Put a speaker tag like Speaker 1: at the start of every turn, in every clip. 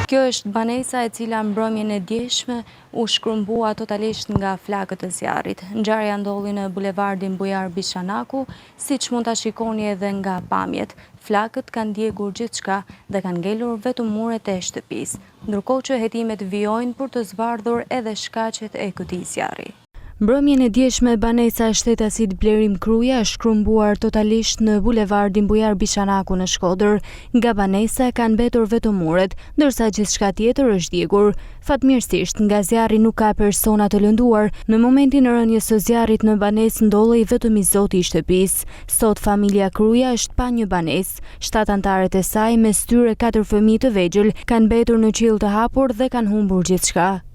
Speaker 1: Kjo është banesa e cila mbrëmjen e djeshme u shkrumbua totalisht nga flakët e zjarrit. Ngjarja ndodhi në bulevardin Bujar Bishanaku, siç mund ta shikoni edhe nga pamjet. Flakët kanë djegur gjithçka dhe kanë ngelur vetëm muret e shtëpisë, ndërkohë që hetimet vijojnë për të zbardhur edhe shkaqet e këtij zjarri. Mbrëmjen e djeshme banesa e shtetasit Blerim Kruja është shkrumbuar totalisht në bulevardin Bujar Bishanaku në Shkodër. Nga banesa kanë mbetur vetëm muret, ndërsa gjithçka tjetër është djegur. Fatmirësisht, nga zjarri nuk ka persona të lënduar. Në momentin e rënies së zjarrit në banesë ndollej vetëm i zoti i shtëpisë. Sot familja Kruja është pa një banesë. 7 anëtarët e saj, mes tyre 4 fëmijë të vegjël, kanë mbetur në qiell të hapur dhe kanë humbur gjithçka.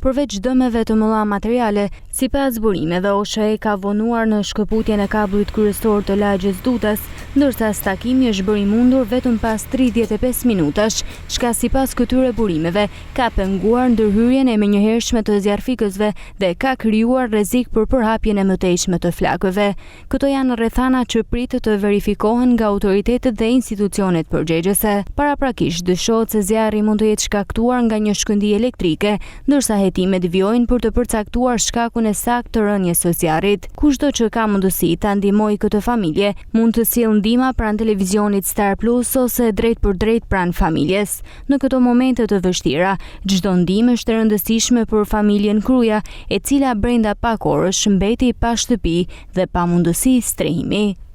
Speaker 1: Përveç dëmeve të mëdha materiale, sipas burimeve, OSHE ka vonuar në shkëputjen e kabullit kryesor të lagjes Dutas, ndërsa stakimi është bërë i mundur vetëm pas 35 minutash, çka sipas këtyre burimeve ka penguar ndërhyrjen e menjëhershme të zjarfikësve dhe ka krijuar rrezik për përhapjen e mëtejshme të flakëve. Këto janë rrethana që pritet të verifikohen nga autoritetet dhe institucionet përgjegjëse. Paraprakisht dyshohet se zjarri mund të jetë shkaktuar nga një shkëndijë elektrike, ndërsa hetimet vijojnë për të përcaktuar shkakun e saktë të rënies së zjarrit. Kushdo që ka mundësi ta ndihmojë këtë familje, mund të sjellë ndihmë pranë televizionit Star Plus ose drejt për drejt pranë familjes. Në këto momente të vështira, çdo ndihmë është e rëndësishme për familjen Kruja, e cila brenda pak orësh mbeti pa shtëpi dhe pa mundësi strehimi.